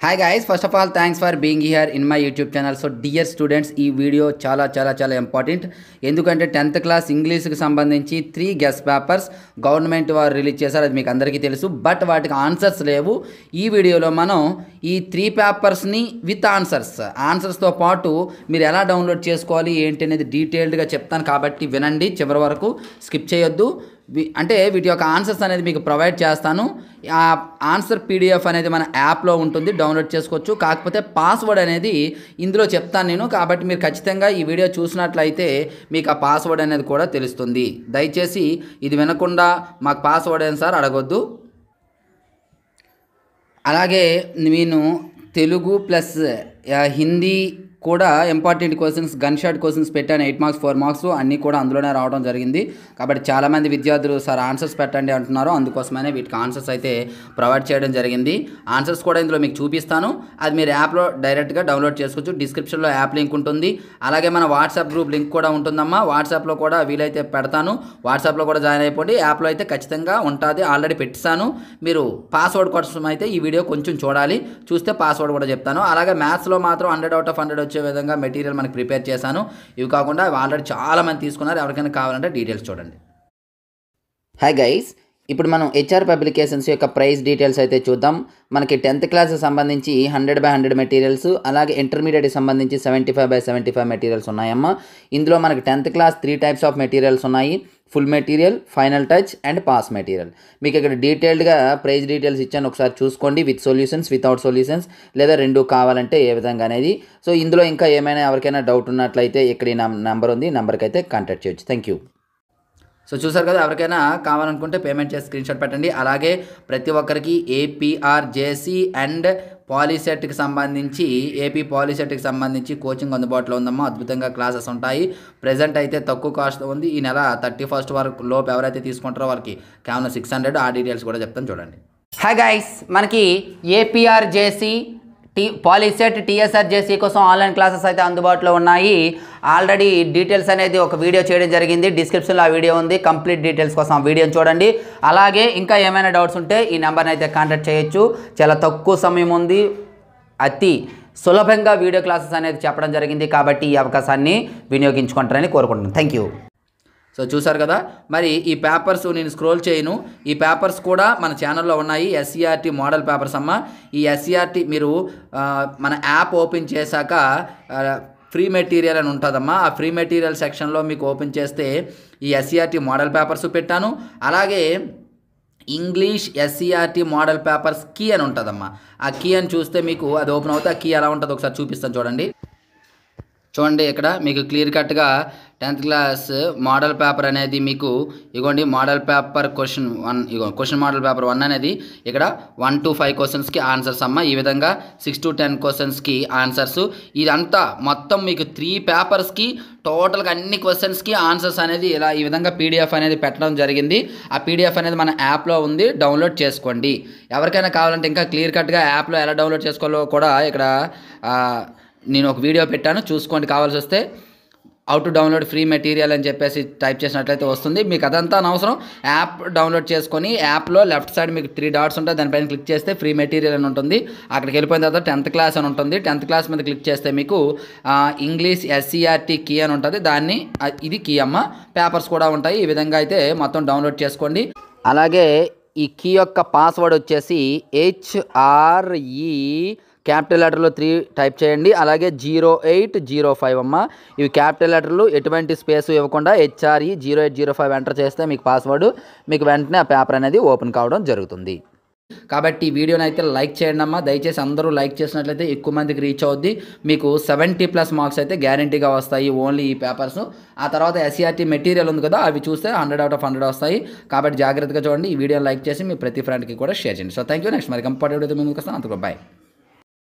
Hi guys, first of all thanks for being here in my YouTube channel. So dear students, ఈ video చాలా important. ఎందుకంటే 10th class ఇంగ్లీష్కి సంబంధించి 3 guest papers government వారు release చేశారు, అది మీకు అందరికీ తెలుసు. బట్ వాటికి ఆన్సర్స్ లేవు. ఈ వీడియోలో మనం ఈ 3 పేపర్స్ని విత్ ఆన్సర్స్తో పాటు మీరు ఎలా డౌన్లోడ్ చేసుకోవాలి ఏంటి అనేది డీటెయిల్డ్గా చెప్తాను. కాబట్టి వినండి, చివరి వరకు స్కిప్ చేయొద్దు. అంటే వీటి యొక్క ఆన్సర్స్ అనేది మీకు ప్రొవైడ్ చేస్తాను. ఆ ఆన్సర్ పీడిఎఫ్ అనేది మన యాప్లో ఉంటుంది, డౌన్లోడ్ చేసుకోవచ్చు. కాకపోతే పాస్వర్డ్ అనేది ఇందులో చెప్తాను నేను. కాబట్టి మీరు ఖచ్చితంగా ఈ వీడియో చూసినట్లయితే మీకు ఆ పాస్వర్డ్ అనేది కూడా తెలుస్తుంది. దయచేసి ఇది వినకుండా మాకు పాస్వర్డ్ ఏం సార్ అడగొద్దు. అలాగే నేను తెలుగు ప్లస్ హిందీ కూడా important questions, gun shot questions పెట్టాను. 8 మార్క్స్ 4 మార్క్స్ అన్నీ కూడా అందులోనే రావడం జరిగింది. కాబట్టి చాలామంది విద్యార్థులు సార్ ఆన్సర్స్ పెట్టండి అంటున్నారు. అందుకోసమనే వీటికి ఆన్సర్స్ అయితే ప్రొవైడ్ చేయడం జరిగింది. ఆన్సర్స్ కూడా ఇందులో మీకు చూపిస్తాను. అది మీరు యాప్లో డైరెక్ట్గా డౌన్లోడ్ చేసుకోవచ్చు. డిస్క్రిప్షన్లో యాప్ లింక్ ఉంటుంది. అలాగే మన వాట్సాప్ గ్రూప్ లింక్ కూడా ఉంటుందమ్మా. వాట్సాప్లో కూడా వీలైతే పెడతాను. వాట్సాప్లో కూడా జాయిన్ అయిపోండి. యాప్లో అయితే ఖచ్చితంగా ఉంటుంది, ఆల్రెడీ పెట్టిస్తాను. మీరు పాస్వర్డ్ కోసం అయితే ఈ వీడియో కొంచెం చూడాలి, చూస్తే పాస్వర్డ్ కూడా చెప్తాను. అలాగే మ్యాథ్స్లో మాత్రం 100 out of 100 వచ్చే విధంగా మెటీరియల్ మనకి ప్రిపేర్ చేశాను. ఇవి కాకుండా ఆల్రెడీ చాలామంది తీసుకున్నారు. ఎవరికైనా కావాలంటే డీటెయిల్స్ చూడండి. హాయ్ గైస్, ఇప్పుడు మనం హెచ్ఆర్ పబ్లికేషన్స్ యొక్క ప్రైస్ డీటెయిల్స్ అయితే చూద్దాం. మనకి 10th క్లాస్కి సంబంధించి 100/100 మెటీరియల్స్, అలాగే ఇంటర్మీడియట్కి సంబంధించి 75/75 మెటీరియల్స్ ఉన్నాయమ్మా. ఇందులో మనకి 10th క్లాస్ 3 types ఆఫ్ మెటీరియల్స్ ఉన్నాయి: full material, final touch and pass material. మీకు ఇక్కడ డీటెయిల్డ్గా ప్రైస్ డీటెయిల్స్ ఇచ్చాను, ఒకసారి చూసుకోండి. విత్ సొల్యూషన్స్, వితౌట్ సొల్యూషన్స్, లేదా 2 కావాలంటే ఏ విధంగా అనేది. సో ఇందులో ఇంకా ఏమైనా ఎవరికైనా డౌట్ ఉన్నట్లయితే ఇక్కడ ఈ నెంబర్ ఉంది, నెంబర్కి అయితే కాంటాక్ట్ చేయొచ్చు. Thank you. సో చూసారు కదా, ఎవరికైనా కావాలనుకుంటే పేమెంట్ చేసి స్క్రీన్షాట్ పెట్టండి. అలాగే ప్రతి ఒక్కరికి ఏపీఆర్జేసీ అండ్ పాలీసెట్కి సంబంధించి, ఏపీ పాలీసెట్కి సంబంధించి కోచింగ్ అందుబాటులో ఉందమ్మా. అద్భుతంగా క్లాసెస్ ఉంటాయి. ప్రజెంట్ అయితే తక్కువ కాస్ట్ ఉంది. ఈ నెల 31st వరకు లోపు ఎవరైతే తీసుకుంటారో వారికి కేవలం 600. ఆ డీటెయిల్స్ కూడా చెప్తాను, చూడండి. హాయ్ గైస్, మనకి ఏపీఆర్జేసీ పాలీసెట్ టీఎస్ఆర్జేసీ కోసం ఆన్లైన్ క్లాసెస్ అయితే అందుబాటులో ఉన్నాయి. ఆల్రెడీ డీటెయిల్స్ అనేది ఒక వీడియో చేయడం జరిగింది. డిస్క్రిప్షన్లో ఆ వీడియో ఉంది. కంప్లీట్ డీటెయిల్స్ కోసం ఆ వీడియోని చూడండి. అలాగే ఇంకా ఏమైనా డౌట్స్ ఉంటే ఈ నెంబర్ని అయితే కాంటాక్ట్ చేయొచ్చు. చాలా తక్కువ సమయం ఉంది, అతి సులభంగా వీడియో క్లాసెస్ అనేది చెప్పడం జరిగింది. కాబట్టి ఈ అవకాశాన్ని వినియోగించుకుంటారని కోరుకుంటున్నాను. Thank you. సో చూసారు కదా, మరి ఈ పేపర్స్ నేను స్క్రోల్ చేయను. ఈ పేపర్స్ కూడా మన ఛానల్లో ఉన్నాయి. ఎస్సీఆర్టీ మోడల్ పేపర్స్ అమ్మ. ఈ ఎస్సీఆర్టీ మీరు మన యాప్ ఓపెన్ చేశాక ఫ్రీ మెటీరియల్ అని ఉంటుందమ్మా. ఆ ఫ్రీ మెటీరియల్ సెక్షన్లో మీకు ఓపెన్ చేస్తే ఈ ఎస్సీఆర్టీ మోడల్ పేపర్స్ పెట్టాను. అలాగే English SCERT model papers key అని ఉంటుందమ్మా. ఆ కీ అని చూస్తే మీకు అది ఓపెన్ అవుతుంది. ఆ కీ ఎలా ఉంటుందో ఒకసారి చూపిస్తాను, చూడండి. ఇక్కడ మీకు క్లియర్ కట్గా 10th క్లాస్ మోడల్ పేపర్ అనేది మీకు ఇగోండి. మోడల్ పేపర్ క్వశ్చన్ 1, ఇగో క్వశ్చన్ మోడల్ పేపర్ 1 అనేది ఇక్కడ 1 to 5 క్వశ్చన్స్కి ఆన్సర్స్ అమ్మ. ఈ విధంగా 6 to 10 క్వశ్చన్స్కి ఆన్సర్స్. ఇదంతా మొత్తం మీకు 3 పేపర్స్కి టోటల్గా అన్ని క్వశ్చన్స్కి ఆన్సర్స్ అనేది ఇలా ఈ విధంగా పీడిఎఫ్ అనేది పెట్టడం జరిగింది. ఆ పీడిఎఫ్ అనేది మన యాప్లో ఉంది, డౌన్లోడ్ చేసుకోండి. ఎవరికైనా కావాలంటే ఇంకా క్లియర్ కట్గా యాప్లో ఎలా డౌన్లోడ్ చేసుకోవాలో కూడా ఇక్కడ నేను ఒక వీడియో పెట్టాను, చూసుకోండి. కావాల్సి వస్తే how to download free material అని చెప్పేసి టైప్ చేసినట్లయితే వస్తుంది. మీకు అదంతా అనవసరం. యాప్ డౌన్లోడ్ చేసుకొని యాప్లో లెఫ్ట్ సైడ్ మీకు 3 dots ఉంటాయి. దానిపైన క్లిక్ చేస్తే ఫ్రీ మెటీరియల్ అని ఉంటుంది. అక్కడికి వెళ్ళిపోయిన తర్వాత 10th క్లాస్ అని ఉంటుంది. 10th క్లాస్ మీద క్లిక్ చేస్తే మీకు ఇంగ్లీష్ ఎస్సీఆర్టీ కీ అని ఉంటుంది. దాన్ని ఇది కీ అమ్మ. పేపర్స్ కూడా ఉంటాయి. ఈ విధంగా అయితే మొత్తం డౌన్లోడ్ చేసుకోండి. అలాగే ఈ కీ యొక్క పాస్వర్డ్ వచ్చేసి HRE క్యాపిటల్ లెటర్లో 3 టైప్ చేయండి. అలాగే 0805 అమ్మ. ఇవి క్యాపిటల్ లెటర్లు, ఎటువంటి స్పేస్ ఇవ్వకుండా HRE 0805 ఎంటర్ చేస్తే మీకు పాస్వర్డ్, మీకు వెంటనే ఆ పేపర్ అనేది ఓపెన్ కావడం జరుగుతుంది. కాబట్టి ఈ వీడియోని అయితే లైక్ చేయండి అమ్మా. దయచేసి అందరూ లైక్ చేసినట్లయితే ఎక్కువ మందికి రీచ్ అవుద్ది. మీకు 70+ మార్క్స్ అయితే గ్యారంటీగా వస్తాయి ఓన్లీ ఈ పేపర్స్. ఆ తర్వాత ఎస్సీఆర్టీ మెటీరియల్ ఉంది కదా, అవి చూస్తే 100 out of 100 వస్తాయి. కాబట్టి జాగ్రత్తగా చూడండి. ఈ వీడియోని లైక్ చేసి మీ ప్రతి ఫ్రెండ్కి కూడా షేర్ చేయండి. So thank you. నెక్స్ట్ మరి కంఫర్టబుల్ అయితే ముందుకు వస్తాను. అంతకు బాయ్.